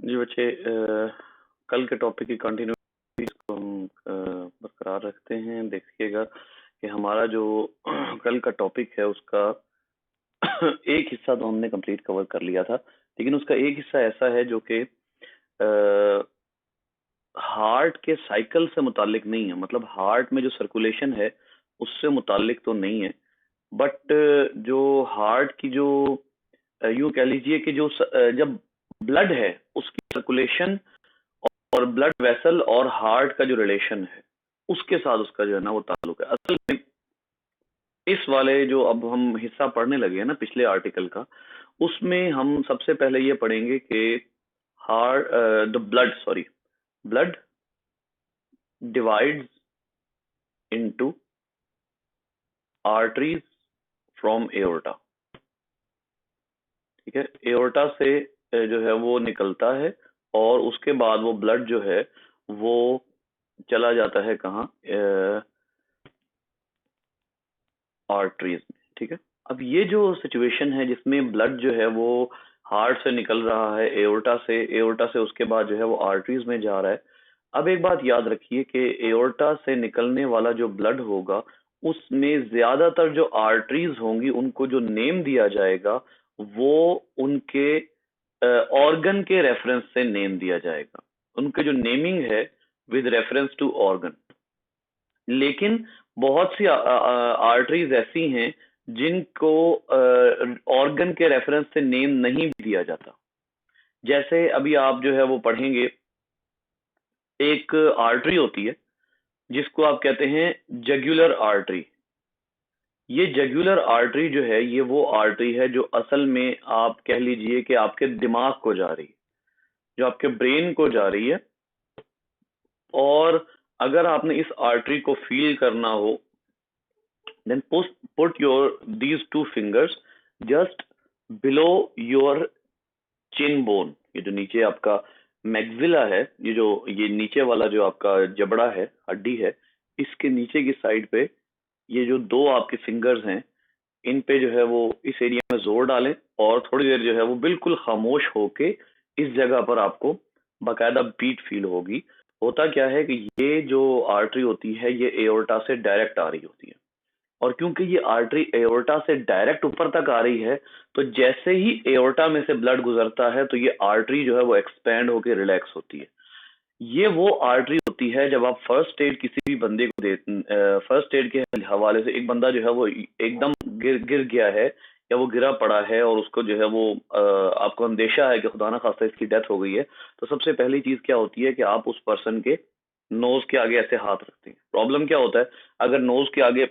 जी बच्चे, कल के टॉपिक की कंटिन्यूटी को हम बरकरार रखते हैं। देखिएगा कि हमारा जो कल का टॉपिक है उसका एक हिस्सा तो हमने कंप्लीट कवर कर लिया था, लेकिन उसका एक हिस्सा ऐसा है जो कि हार्ट के साइकिल से मुतालिक नहीं है। मतलब हार्ट में जो सर्कुलेशन है उससे मुतालिक तो नहीं है, बट जो हार्ट की जो यूं कह लीजिए कि जो जब ब्लड है उसकी सर्कुलेशन और ब्लड वेसल और हार्ट का जो रिलेशन है उसके साथ उसका जो है ना वो ताल्लुक है। असल में इस वाले जो अब हम हिस्सा पढ़ने लगे हैं ना पिछले आर्टिकल का, उसमें हम सबसे पहले ये पढ़ेंगे कि heart the blood sorry blood divides into arteries from aorta. ठीक है, एओर्टा से जो है वो निकलता है और उसके बाद वो ब्लड जो है वो चला जाता है कहाँ, आर्टरीज में। ठीक है, अब ये जो सिचुएशन है जिसमें ब्लड जो है वो हार्ट से निकल रहा है एओर्टा से उसके बाद जो है वो आर्टरीज में जा रहा है। अब एक बात याद रखिए कि एओर्टा से निकलने वाला जो ब्लड होगा उसमें ज्यादातर जो आर्टरीज होंगी उनको जो नेम दिया जाएगा वो उनके ऑर्गन के रेफरेंस से नेम दिया जाएगा। उनके जो नेमिंग है विद रेफरेंस टू ऑर्गन। लेकिन बहुत सी आर्टरीज ऐसी हैं जिनको ऑर्गन के रेफरेंस से नेम नहीं दिया जाता। जैसे अभी आप जो है वो पढ़ेंगे, एक आर्टरी होती है जिसको आप कहते हैं जगुलर आर्टरी। ये जगुलर आर्टरी जो है ये वो आर्टरी है जो असल में आप कह लीजिए कि आपके दिमाग को जा रही है, जो आपके ब्रेन को जा रही है। और अगर आपने इस आर्टरी को फील करना हो, then put your these two fingers just below your chin bone। ये जो नीचे आपका मैक्सिला है, ये नीचे वाला जो आपका जबड़ा है, हड्डी है, इसके नीचे की साइड पे ये जो दो आपके फिंगर्स हैं इन पे जो है वो इस एरिया में जोर डालें और थोड़ी देर जो है वो बिल्कुल खामोश होके इस जगह पर आपको बाकायदा बीट फील होगी। होता क्या है कि ये जो आर्टरी होती है ये एओर्टा से डायरेक्ट आ रही होती है, और क्योंकि ये आर्टरी एओर्टा से डायरेक्ट ऊपर तक आ रही है तो जैसे ही एओर्टा में से ब्लड गुजरता है तो ये आर्टरी जो है वो एक्सपैंड होकर रिलैक्स होती है। ये वो आर्टरी होती है जब आप फर्स्ट एड किसी भी बंदे को दे, फर्स्ट एड के हवाले से एक बंदा जो है वो एकदम गिर गिर गया है या वो गिरा पड़ा है और उसको जो है वो आपको अंदेशा है कि खुदा ना खास्ता इसकी डेथ हो गई है, तो सबसे पहली चीज क्या होती है कि आप उस पर्सन के नोज के आगे ऐसे हाथ रखते हैं। प्रॉब्लम क्या होता है, अगर नोज के आगे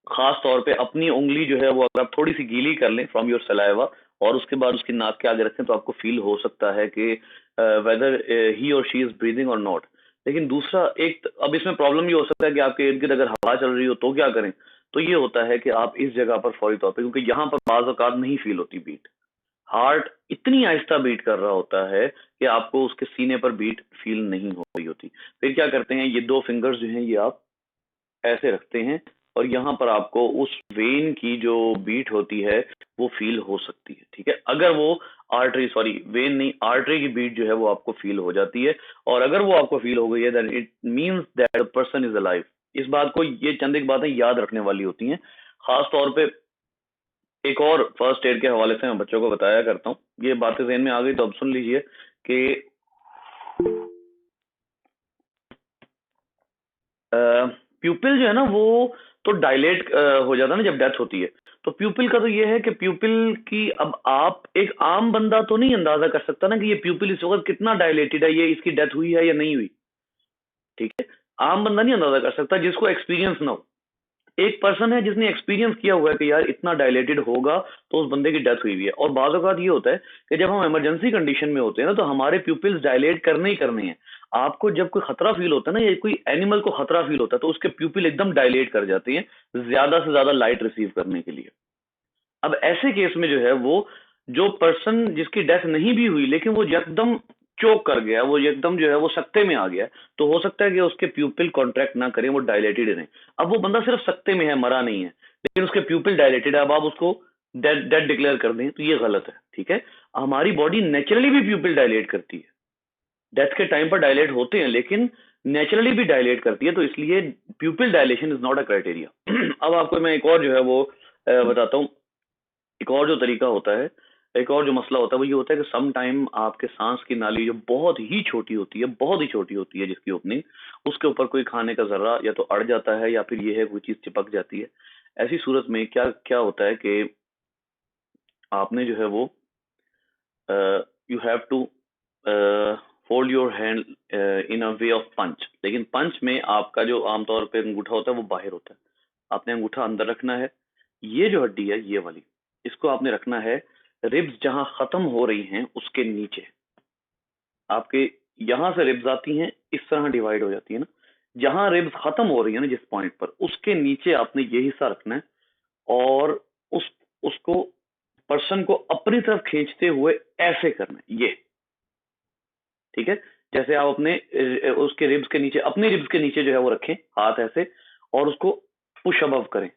खास तौर पे अपनी उंगली जो है वो अगर आप थोड़ी सी गीली कर लें फ्रॉम योर सलाइवा और उसके बाद उसकी नाक के आगे रखें तो आपको फील हो सकता है कि वेदर ही और शी इज ब्रीदिंग और नॉट। लेकिन दूसरा एक अब इसमें प्रॉब्लम ये हो सकता है कि आपके इर्द गिर्द अगर हवा चल रही हो तो क्या करें, तो ये होता है कि आप इस जगह पर फौरी तौर पे, क्योंकि यहाँ पर बाज़ औक़ात नहीं फील होती बीट, हार्ट इतनी आहिस्ता बीट कर रहा होता है कि आपको उसके सीने पर बीट फील नहीं हो रही होती। फिर क्या करते हैं, ये दो फिंगर्स जो हैं ये आप ऐसे रखते हैं और यहाँ पर आपको उस वेन की जो बीट होती है वो फील हो सकती है। ठीक है, अगर वो आर्टरी सॉरी वेन नहीं आर्टरी की बीट जो है वो आपको फील हो जाती है, और अगर वो आपको फील हो गई है then it means that person is alive. इस बात को, ये चंद एक बातें याद रखने वाली होती हैं। खास तौर पे एक और फर्स्ट एड के हवाले से मैं बच्चों को बताया करता हूँ, ये बातें ज़हन में आ गई तो अब सुन लीजिए कि प्यूपिल जो है ना वो तो डायलेट हो जाता है ना जब डेथ होती है। तो प्यूपिल का तो ये है कि प्यूपिल की, अब आप एक आम बंदा तो नहीं अंदाजा कर सकता ना कि ये प्यूपिल इस वक्त कितना डायलेटेड है, ये इसकी डेथ हुई है या नहीं हुई। ठीक है, आम बंदा नहीं अंदाजा कर सकता जिसको एक्सपीरियंस ना हो। एक पर्सन है जिसने एक्सपीरियंस किया हुआ है कि यार इतना डायलेटेड होगा तो उस बंदे की डेथ हुई है। और बाज़ औक़ात ये होता है कि जब हम इमरजेंसी कंडीशन में होते हैं ना तो हमारे प्यूपिल्स डायलेट करने ही करने हैं। आपको जब कोई खतरा फील होता है ना या कोई एनिमल को खतरा फील होता है तो उसके प्यूपिल एकदम डायलेट कर जाते हैं ज्यादा से ज्यादा लाइट रिसीव करने के लिए। अब ऐसे केस में जो है वो जो पर्सन जिसकी डेथ नहीं भी हुई लेकिन वो एकदम चोक कर गया, वो एकदम जो है वो सकते में आ गया, तो हो सकता है कि उसके प्यूपिल कॉन्ट्रैक्ट ना करें, वो डायलेटेड रहें। अब वो बंदा सिर्फ सकते में है, मरा नहीं है, लेकिन उसके प्यूपिल डायलेटेड है। अब आप उसको डेथ डेथ डिक्लेयर कर दें तो ये गलत है, ठीक है। हमारी बॉडी नेचुरली भी प्यूपिल डायलेट करती है, डेथ के टाइम पर डायलेट होते हैं लेकिन नेचुरली भी डायलेट करती है, तो इसलिए प्यूपिल dilation is not a criteria. अब आपको मैं एक और जो है वो बताता हूँ। एक और जो तरीका होता है, एक और जो मसला होता है वो ये होता है कि सम टाइम आपके सांस की नाली जो बहुत ही छोटी होती है, बहुत ही छोटी होती है जिसकी ओपनिंग, उसके ऊपर कोई खाने का जर्रा या तो अड़ जाता है या फिर ये है कोई चीज चिपक जाती है। ऐसी सूरत में क्या क्या होता है कि आपने जो है वो you have to hold your hand in a way of punch, लेकिन पंच में आपका जो आमतौर पे अंगूठा होता है वो बाहर होता है, आपने अंगूठा अंदर रखना है। ये जो हड्डी है ये वाली, इसको आपने रखना है रिब्स जहां खत्म हो रही हैं उसके नीचे। आपके यहां से रिब्स आती हैं, इस तरह डिवाइड हो जाती है ना, जहां रिब्स खत्म हो रही है ना जिस पॉइंट पर, उसके नीचे आपने ये हिस्सा रखना है और उस उसको पर्सन को अपनी तरफ खींचते हुए ऐसे करना है ये, ठीक है। जैसे आप अपने उसके रिब्स के नीचे, अपने रिब्स के नीचे जो है वो रखें हाथ ऐसे, और उसको पुश अबव करें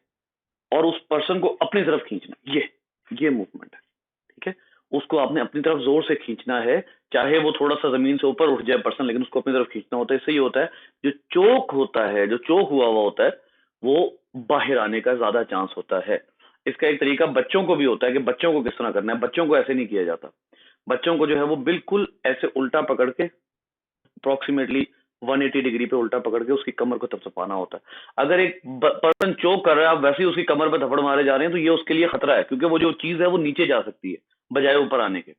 और उस पर्सन को अपनी तरफ खींचना, ये मूवमेंट है, ठीक है। उसको आपने अपनी तरफ जोर से खींचना है, चाहे वो थोड़ा सा जमीन से ऊपर उठ जाए पर्सन, लेकिन उसको अपनी तरफ खींचना होता है। इससे ये होता है जो चोक होता है, जो चोक हुआ हुआ होता है वो बाहर आने का ज्यादा चांस होता है। इसका एक तरीका बच्चों को भी होता है कि बच्चों को किस तरह करना है। बच्चों को ऐसे नहीं किया जाता, बच्चों को जो है वो बिल्कुल ऐसे उल्टा पकड़ के अप्रोक्सीमेटली 180 डिग्री पे उल्टा पकड़ के उसकी कमर को थपथपाना होता है। अगर एक पर्सन चोक कर रहा है, आप वैसे ही उसकी कमर पे थप्पड़ मारे जा रहे हैं, तो ये उसके लिए खतरा है, क्योंकि वो जो चीज है वो नीचे जा सकती है बजाय ऊपर आने के।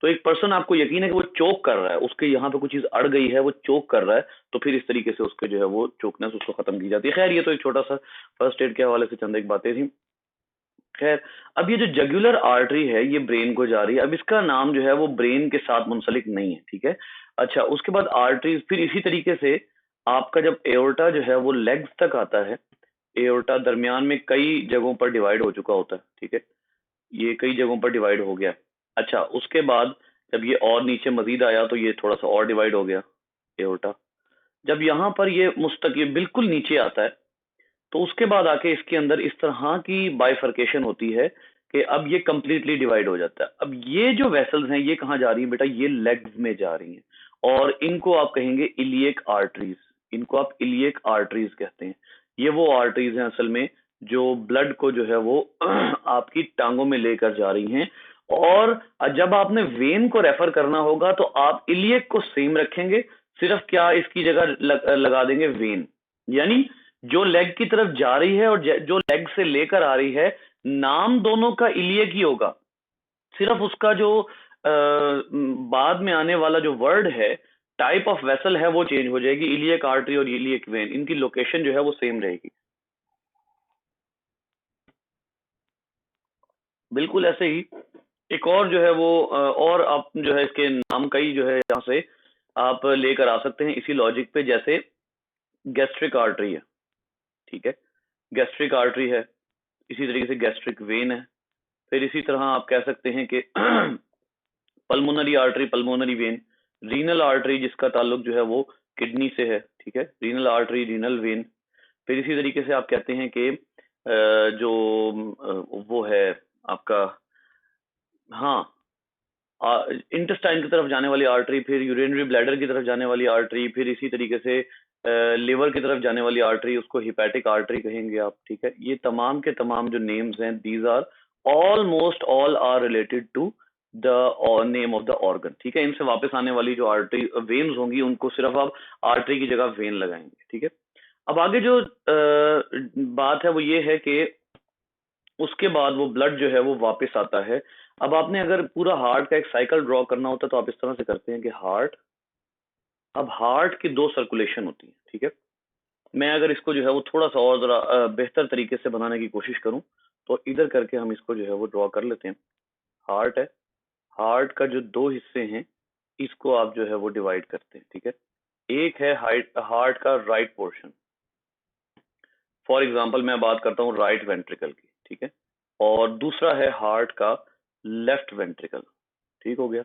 तो एक पर्सन, आपको यकीन है कि वो चोक कर रहा है, उसके यहाँ पे कुछ चीज अड़ गई है, वो चोक कर रहा है, तो फिर इस तरीके से उसके जो है वो चोकनेस उसको खत्म की जाती है। खैर ये तो एक छोटा सा फर्स्ट एड के हवाले से चंद एक बातें थी। खैर, अब ये जो जगुलर आर्टरी है ये ब्रेन को जा रही है, अब इसका नाम जो है वो ब्रेन के साथ मुंसलिक नहीं है, ठीक है। अच्छा, उसके बाद आर्टरीज, फिर इसी तरीके से आपका जब एओर्टा जो है वो लेग्स तक आता है, एओर्टा दरमियान में कई जगहों पर डिवाइड हो चुका होता है, ठीक है, ये कई जगहों पर डिवाइड हो गया। अच्छा, उसके बाद जब ये और नीचे मजीद आया तो ये थोड़ा सा और डिवाइड हो गया एओर्टा। जब यहाँ पर ये मुस्तकिल बिल्कुल नीचे आता है तो उसके बाद आके इसके अंदर इस तरह की बाइफर्केशन होती है कि अब ये कंप्लीटली डिवाइड हो जाता है। अब ये जो वेसल्स हैं ये कहाँ जा रही हैं बेटा, ये लेग्स में जा रही हैं, और इनको आप कहेंगे इलियक आर्टरीज, इनको आप इलियक आर्टरीज कहते हैं। ये वो आर्टरीज हैं असल में जो ब्लड को जो है वो आपकी टांगों में लेकर जा रही हैं। और जब आपने वेन को रेफर करना होगा तो आप इलियक को सेम रखेंगे, सिर्फ क्या इसकी जगह लगा देंगे वेन, यानी जो लेग की तरफ जा रही है और जो लेग से लेकर आ रही है, नाम दोनों का इलियक ही होगा, सिर्फ उसका जो बाद में आने वाला जो वर्ड है, टाइप ऑफ वेसल है, वो चेंज हो जाएगी। इलियक आर्टरी और इलियक वेन, इनकी लोकेशन जो है वो सेम रहेगी। बिल्कुल ऐसे ही एक और जो है वो और आप जो है इसके नाम कई जो है यहाँ से आप लेकर आ सकते हैं इसी लॉजिक पे, जैसे गैस्ट्रिक आर्टरी है, ठीक है, गैस्ट्रिक आर्टरी है, इसी तरीके से गैस्ट्रिक वेन है। फिर इसी तरह आप कह सकते हैं कि pulmonary artery, pulmonary vein, renal artery जिसका ताल्लुक जो है वो किडनी से है, ठीक है, रीनल आर्टरी, रीनल वेन। फिर इसी तरीके से आप कहते हैं कि जो वो है आपका, हाँ, इंटेस्टाइन की तरफ जाने वाली आर्टरी, फिर यूरिनरी ब्लैडर की तरफ जाने वाली आर्टरी, फिर इसी तरीके से लिवर की तरफ जाने वाली आर्टरी, उसको हिपैटिक आर्टरी कहेंगे आप, ठीक है। ये तमाम के तमाम जो नेम्स हैं, these are almost all are related to the name of the organ, ठीक है। इनसे वापस आने वाली जो आर्टरी वेन्स होंगी उनको सिर्फ आप आर्टरी की जगह वेन लगाएंगे, ठीक है। अब आगे जो बात है वो ये है कि उसके बाद वो ब्लड जो है वो वापस आता है। अब आपने अगर पूरा हार्ट का एक साइकिल ड्रॉ करना होता है तो आप इस तरह से करते हैं कि हार्ट, अब हार्ट की दो सर्कुलेशन होती है, ठीक है। मैं अगर इसको जो है वो थोड़ा सा और जरा बेहतर तरीके से बनाने की कोशिश करूं तो इधर करके हम इसको जो है वो ड्रॉ कर लेते हैं। हार्ट है, हार्ट का जो दो हिस्से हैं इसको आप जो है वो डिवाइड करते हैं, ठीक है। एक है हार्ट का राइट पोर्शन, फॉर एग्जाम्पल मैं बात करता हूँ राइट वेंट्रिकल की, ठीक है, और दूसरा है हार्ट का लेफ्ट वेंट्रिकल, ठीक हो गया।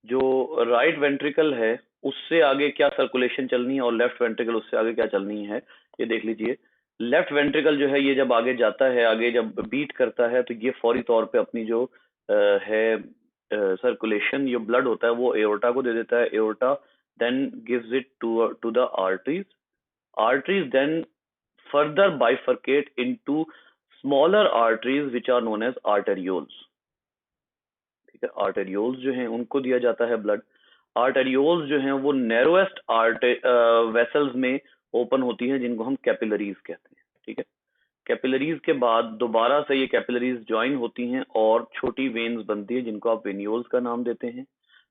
जो राइट वेंट्रिकल है उससे आगे क्या सर्कुलेशन चलनी है और लेफ्ट वेंट्रिकल उससे आगे क्या चलनी है, ये देख लीजिए। लेफ्ट वेंट्रिकल जो है ये जब आगे जाता है, आगे जब बीट करता है, तो ये फौरी तौर पे अपनी जो है सर्कुलेशन, जो ब्लड होता है वो एओर्टा को दे देता है। Aorta then gives it to the arteries. Arteries then further bifurcate into smaller arteries which are known as arterioles। ठीक है, आर्टेरियोल्स जो हैं उनको दिया जाता है ब्लड। आर्टेरियोल्स जो हैं वो नैरोएस्ट वेसल्स में ओपन होती हैं, जिनको हम कैपिलरीज कहते हैं। ठीक है, कैपिलरीज के बाद दोबारा से ये कैपिलरीज ज्वाइन होती हैं और छोटी वेन्स बनती है, जिनको आप वेन्यूल्स का नाम देते हैं।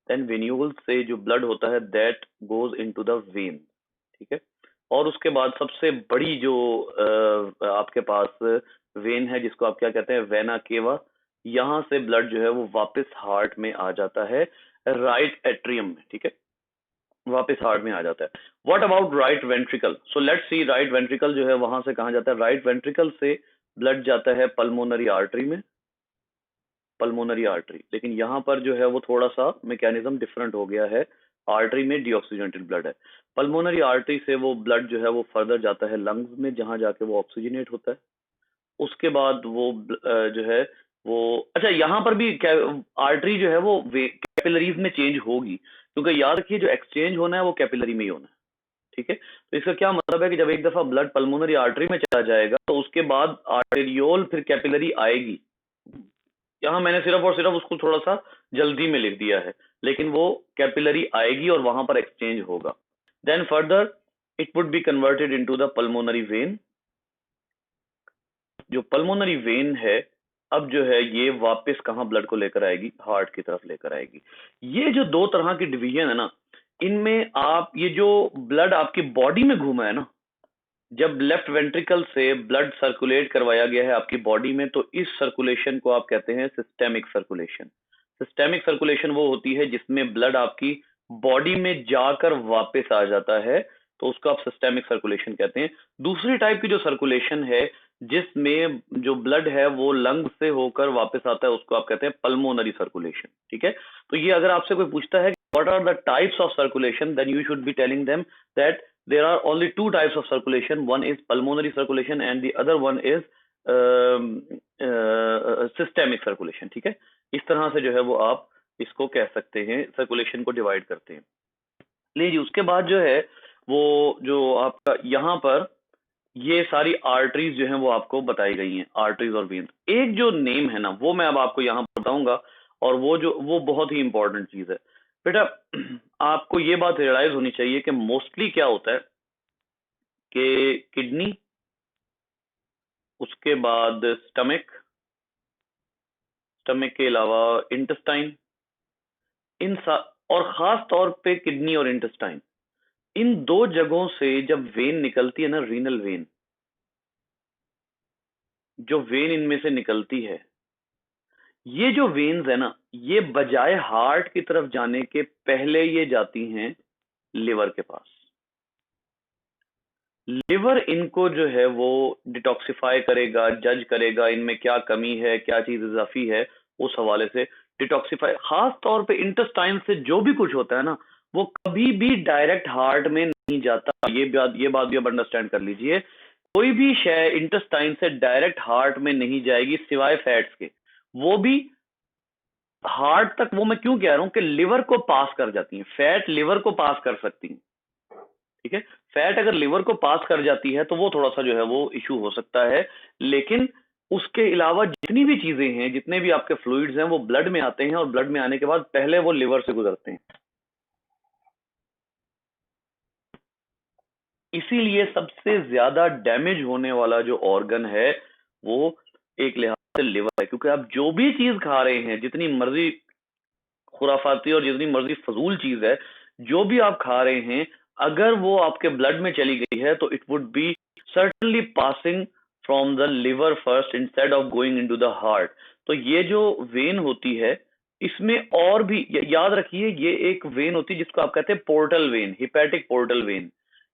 देन वेन्यूल्स से जो ब्लड होता है that goes into the when. ठीक है, और उसके बाद सबसे बड़ी जो आपके पास वेन है, जिसको आप क्या कहते हैं, वेना केवा, यहाँ से ब्लड जो है वो वापस हार्ट में आ जाता है, राइट एट्रियम में। ठीक है, वापस हार्ट में आ जाता है। What about right ventricle? So let's see, right ventricle जो है वहां से कहाँ जाता है? राइट वेंट्रिकल से ब्लड जाता है पल्मोनरी आर्टरी में, पल्मोनरी आर्टरी। लेकिन यहाँ पर जो है वो थोड़ा सा मैकेनिज्म डिफरेंट हो गया है। आर्टरी में डीऑक्सीजनेटेड ब्लड है, पल्मोनरी आर्टरी से वो ब्लड जो है वो फर्दर जाता है लंग्स में, जहां जाके वो ऑक्सीजनेट होता है। उसके बाद वो जो है वो, अच्छा यहाँ पर भी आर्टरी जो है वो कैपिलरीज में चेंज होगी, क्योंकि याद रखिए जो एक्सचेंज होना है वो कैपिलरी में ही होना है। ठीक है, तो इसका क्या मतलब है कि जब एक दफा ब्लड पल्मोनरी आर्टरी में चला जाएगा तो उसके बाद आर्टेरियोल फिर कैपिलरी आएगी। यहाँ मैंने सिर्फ और सिर्फ उसको थोड़ा सा जल्दी में लिख दिया है, लेकिन वो कैपिलरी आएगी और वहां पर एक्सचेंज होगा। Then further it would be converted into the pulmonary vein. जो पल्मोनरी वेन है अब जो है ये वापस कहाँ ब्लड को लेकर आएगी? हार्ट की तरफ लेकर आएगी। ये जो दो तरह की डिवीजन है ना, इनमें आप ये जो ब्लड आपकी बॉडी में घूमा है ना, जब लेफ्ट वेंट्रिकल से ब्लड सर्कुलेट करवाया गया है आपकी बॉडी में, तो इस सर्कुलेशन को आप कहते हैं सिस्टेमिक सर्कुलेशन। सिस्टेमिक सर्कुलेशन वो होती है जिसमें ब्लड आपकी बॉडी में जाकर वापस आ जाता है, तो उसको आप सिस्टेमिक सर्कुलेशन कहते हैं। दूसरी टाइप की जो सर्कुलेशन है जिसमें जो ब्लड है वो लंग से होकर वापस आता है, उसको आप कहते हैं पल्मोनरी सर्कुलेशन। ठीक है, तो ये अगर आपसे कोई पूछता है what are the types of circulation, then you should be telling them that there are only two types of circulation. One is pulmonary circulation and the other one is systemic circulation। ठीक है, इस तरह से जो है वो आप इसको कह सकते हैं, सर्कुलेशन को डिवाइड करते हैं। लीजिए, उसके बाद जो है वो जो आपका यहाँ पर ये सारी आर्टरीज जो हैं वो आपको बताई गई हैं, आर्टरीज और वेन्स। एक जो नेम है ना वो मैं अब आपको यहाँ बताऊंगा, और वो बहुत ही इंपॉर्टेंट चीज है बेटा। आपको ये बात रियलाइज होनी चाहिए कि मोस्टली क्या होता है कि किडनी, उसके बाद स्टमक, स्टमक के अलावा इंटेस्टाइन, और खास तौर पे किडनी और इंटेस्टाइन, इन दो जगहों से जब वेन निकलती है ना, रीनल वेन, जो वेन इनमें से निकलती है, ये जो वेन्स है ना, ये बजाय हार्ट की तरफ जाने के पहले ये जाती हैं लिवर के पास। लिवर इनको जो है वो डिटॉक्सिफाई करेगा, जज करेगा इनमें क्या कमी है, क्या चीज इजाफी है, उस हवाले से डिटॉक्सिफाई। खास तौर पे इंटेस्टाइन से जो भी कुछ होता है ना, वो कभी भी डायरेक्ट हार्ट में नहीं जाता। ये बात भी आप अंडरस्टैंड कर लीजिए, कोई भी शय इंटेस्टाइन से डायरेक्ट हार्ट में नहीं जाएगी सिवाय फैट्स के। वो भी हार्ट तक, वो मैं क्यों कह रहा हूं कि लिवर को पास कर जाती हैं, फैट लिवर को पास कर सकती हैं। ठीक है, फैट अगर लिवर को पास कर जाती है तो वो थोड़ा सा जो है वो इशू हो सकता है, लेकिन उसके अलावा जितनी भी चीजें हैं, जितने भी आपके फ्लूइड्स हैं, वो ब्लड में आते हैं, और ब्लड में आने के बाद पहले वो लिवर से गुजरते हैं। इसीलिए सबसे ज्यादा डैमेज होने वाला जो ऑर्गन है वो एक लिहाज से लिवर है, क्योंकि आप जो भी चीज खा रहे हैं, जितनी मर्जी खुराफाती और जितनी मर्जी फजूल चीज है, जो भी आप खा रहे हैं, अगर वो आपके ब्लड में चली गई है तो it would B certainly passing from the liver first instead of going into the heart. तो ये जो वेन होती है, इसमें और भी याद रखिए, ये एक वेन होती है जिसको आप कहते हैं portal vein, hepatic portal vein.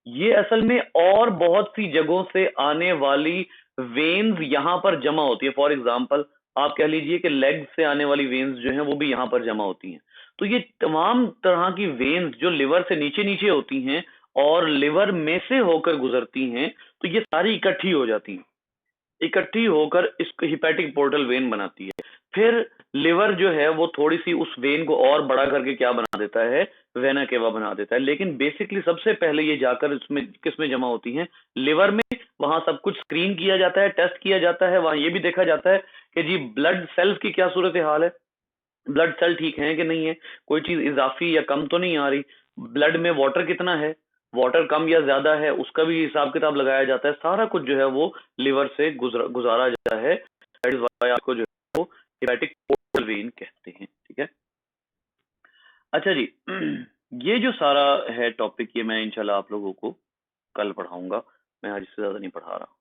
ये असल में और बहुत सी जगहों से आने वाली वेन्स यहां पर जमा होती है। फॉर एग्जाम्पल आप कह लीजिए कि लेग से आने वाली वेन्स जो हैं वो भी यहाँ पर जमा होती हैं। तो ये तमाम तरह की वेन्स जो लिवर से नीचे नीचे होती हैं और लिवर में से होकर गुजरती हैं, तो ये सारी इकट्ठी हो जाती हैं, इकट्ठी होकर इसको हिपैटिक पोर्टल वेन बनाती है। फिर लिवर जो है वो थोड़ी सी उस वेन को और बड़ा करके क्या बना देता है, वेना केवा बना देता है। लेकिन बेसिकली सबसे पहले ये जाकर इसमें किसमें जमा होती हैं, लिवर में। वहां सब कुछ स्क्रीन किया जाता है, टेस्ट किया जाता है, वहां ये भी देखा जाता है कि जी ब्लड सेल्स की क्या सूरत हाल है, ब्लड सेल ठीक है कि नहीं है, कोई चीज इजाफी या कम तो नहीं आ रही, ब्लड में वाटर कितना है, वाटर कम या ज्यादा है, उसका भी हिसाब किताब लगाया जाता है। सारा कुछ जो है वो लिवर से गुजारा जाता है। दैट इज व्हाई आपको जो है वो हेपेटिक पोर्टल वेन कहते हैं। ठीक है, अच्छा जी। ये जो सारा है टॉपिक, ये मैं इंशाल्लाह आप लोगों को कल पढ़ाऊंगा, मैं आज इससे ज्यादा नहीं पढ़ा रहा।